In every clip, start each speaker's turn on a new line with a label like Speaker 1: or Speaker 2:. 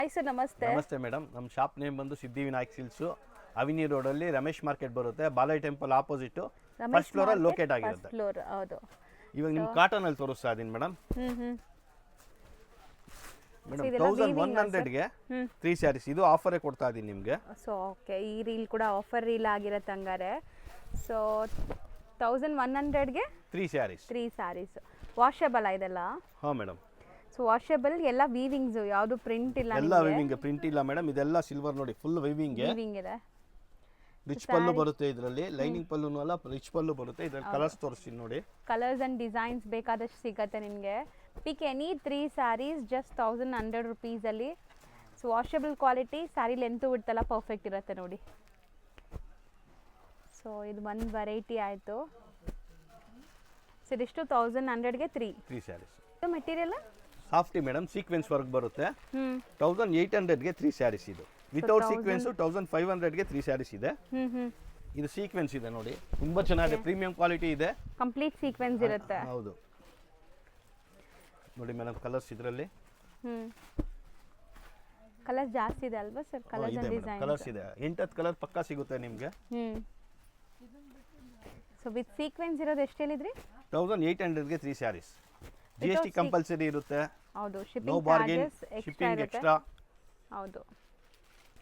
Speaker 1: Hi sir, ನಮಸ್ತೆ.
Speaker 2: ನಮಸ್ತೆ madam. ನಮ್ಮ ಶಾಪ್ ನೇಮ್ ಬಂದು ಸಿದ್ಧಿವಿನಾಯಕ್ ಸಿಲ್ಕ್ಸು, ಅವಿನಿ ರೋಡಲ್ಲಿ ರಮೇಶ್ ಮಾರ್ಕೆಟ್ ಬರುತ್ತೆ. ಬಾಲಾಯಿ ಟೆಂಪಲ್ ಆಪೋಸಿಟ್ ಫಸ್ಟ್ ಫ್ಲೋರಲ್ಲಿ ಲೊಕೇಟ್ ಆಗಿರುತ್ತೆ.
Speaker 1: ಫ್ಲೋರ್, ಹೌದು.
Speaker 2: ಇವಾಗ ನಿಮ್ಗೆ ಕಾಟನ್ ಅಲ್ಲಿ ತೋರಿಸ್ತಾ ಇದೀನಿ ಮೇಡಮ್. ಮೇಡಮ್
Speaker 1: ಇದೆಲ್ಲ
Speaker 2: 1100ಗೆ 3 ಸ್ಯಾರೀಸ್, ಇದು ಆಫರೇ ಕೊಡ್ತಾ ಇದೀನಿ ನಿಮಗೆ.
Speaker 1: ಸೊ ಓಕೆ, ಈ ರೀಲ್ ಕೂಡ ಆಫರ್ ರೀಲ್ ಆಗಿರುತ್ತೆ ಹಂಗಾರೆ. ಸೊ 1100ಗೆ
Speaker 2: 3 ಸ್ಯಾರೀಸ್.
Speaker 1: 3 ಸ್ಯಾರೀಸ್ ವಾಷಬಲ್ ಇದೆಲ್ಲ?
Speaker 2: ಹಾಂ ಮೇಡಮ್.
Speaker 1: ಸೊ ವಾಷಬಲ್, ಎಲ್ಲ ವೀವಿಂಗ್ಸ್, ಯಾವುದು ಪ್ರಿಂಟ್ ಇಲ್ಲ?
Speaker 2: ಎಲ್ಲ ವೀವಿಂಗ್, ಪ್ರಿಂಟ್ ಇಲ್ಲ ಮೇಡಮ್. ಇದೆಲ್ಲ ಸಿಲ್ವರ್ ನೋಡಿ, ಫುಲ್ ವೀವಿಂಗ್
Speaker 1: ಇದೆ.
Speaker 2: ರಿಚ್ ಪಲ್ಲು ಬರುತ್ತೆ ಇದರಲ್ಲಿ. ಲೈನಿಂಗ್ ಪಲ್ಲುನು ಅಲ್ಲ, ರಿಚ್ ಪಲ್ಲು ಬರುತ್ತೆ. ಇದರಲ್ಲಿ ಕಲರ್ಸ್ ತೋರಿಸ್ತೀನಿ ನೋಡಿ.
Speaker 1: ಕಲರ್ಸ್ ಅಂಡ್ ಡಿಸೈನ್ಸ್ ಬೇಕಾದಷ್ಟು ಸಿಗುತ್ತೆ ನಿಮಗೆ. ಪಿಕ್ ಎನಿ 3 ಸ್ಯಾರೀಸ್ ಜಸ್ಟ್ 1100 ರುಪೀಸಲ್ಲಿ. So washable quality, sari length ಬಿಡ್ತಲ್ಲ ಪರ್ಫೆಕ್ಟ್ ಇರುತ್ತೆ ನೋಡಿ. ಸೊ ಇದು ಒಂದು ವೆರೈಟಿ ಆಯಿತು. ಸೊ ಇದಿಷ್ಟು 1100ಗೆ 3
Speaker 2: saris.
Speaker 1: Material
Speaker 2: softy madam, sequence work ಬರುತ್ತೆ. 1800ಗೆ 3 ಸ್ಯಾರೀಸ್. ಇದು ವಿತೌಟ್ ಸೀಕ್ವೆನ್ಸ್ 1500ಗೆ 3 ಸ್ಯಾರೀಸ್ ಇದೆ. ಇದು ಸೀಕ್ವೆನ್ಸ್ ಇದೆ ನೋಡಿ, ತುಂಬಾ ಚೆನ್ನಾಗಿದೆ, ಪ್ರೀಮಿಯಂ ಕ್ವಾಲಿಟಿ ಇದೆ.
Speaker 1: ಕಂಪ್ಲೀಟ್ ಸೀಕ್ವೆನ್ಸ್ ಇರುತ್ತೆ.
Speaker 2: ಹೌದು ನೋಡಿ ಮೇಡಮ್, ಕಲರ್ಸ್ ಇದರಲ್ಲಿ
Speaker 1: ಕಲರ್ಸ್ ಜಾಸ್ತಿ ಇದೆ ಅಲ್ವಾ sir? Colours and design
Speaker 2: colours ಇದೆ, 8-10 ಕಲರ್ ಪಕ್ಕಾ ಸಿಗುತ್ತೆ ನಿಮಗೆ.
Speaker 1: ಸೊ ವಿತ್ ಸೀಕ್ವೆನ್ಸ್ ಇರೋದು ಎಷ್ಟು ಹೇಳಿದ್ರಿ?
Speaker 2: 1800ಗೆ 3 ಸ್ಯಾರೀಸ್. GST ಕಂಪಲ್ಸರಿ ಇರುತ್ತೆ.
Speaker 1: ಹೌದು,
Speaker 2: no
Speaker 1: shipping
Speaker 2: bargain,
Speaker 1: charges
Speaker 2: shipping extra.
Speaker 1: ಹೌದು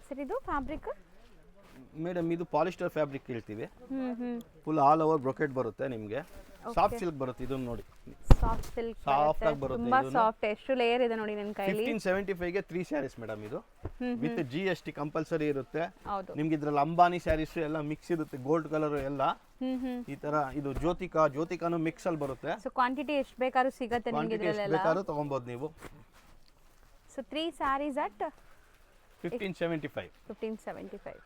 Speaker 1: ಸರ್. ಇದು ಫ್ಯಾಬ್ರಿಕ್
Speaker 2: ಮೇಡಮ್, ಇದು ಪಾಲಿಸ್ಟರ್ ಫ್ಯಾಬ್ರಿಕ್ ಹೇಳ್ತೀವಿ. ಫುಲ್ ಆಲ್ ಓವರ್ ಬ್ರೊಕೆಟ್ ಬರುತ್ತೆ ನಿಮಗೆ. ಸಾಫ್ಟ್ ಸಿಲ್ಕ್ ಬರುತ್ತೆ. ಇದನ್ನ ನೋಡಿ,
Speaker 1: ಸಾಫ್ಟ್ ಸಿಲ್ಕ್,
Speaker 2: ಸಾಫ್ಟ್ ಆಗಿ ಬರುತ್ತೆ.
Speaker 1: ತುಂಬಾ ಸಾಫ್ಟ್. ಎಷ್ಟು ಲೇಯರ್ ಇದೆ ನೋಡಿ ನನ್ನ ಕೈಯಲ್ಲಿ.
Speaker 2: 1575ಗೆ 3 ಸ್ಯಾರೀಸ್ ಮೇಡಮ್. ಇದು ವಿತ್ GST ಕಂಪಲ್ಸರಿ ಇರುತ್ತೆ.
Speaker 1: ಹೌದು.
Speaker 2: ನಿಮ್ಗೆ ಇದ್ರಲ್ಲಿ ಅಂಬಾನಿ ಸ್ಯಾರೀಸ್ ಎಲ್ಲ ಮಿಕ್ಸ್ ಇರುತ್ತೆ, ಗೋಲ್ಡ್ ಕಲರ್ ಎಲ್ಲ ಈ ತರ. ಇದು ಜ್ಯೋತಿಕಾನು ಮಿಕ್ಸ್ ಅಲ್ಲಿ ಬರುತ್ತೆ.
Speaker 1: ಸೊ ಕ್ವಾಂಟಿಟಿ ಎಷ್ಟು ಬೇಕಾದ್ರೂ ಸಿಗುತ್ತೆ ನಿಮಗೆ ಇದರಲ್ಲೆಲ್ಲ.
Speaker 2: ಬೇಕಾದ್ರೂ ತಗೊಬಹುದು ನೀವು.
Speaker 1: So 3 saris at
Speaker 2: 1575.
Speaker 1: 1575.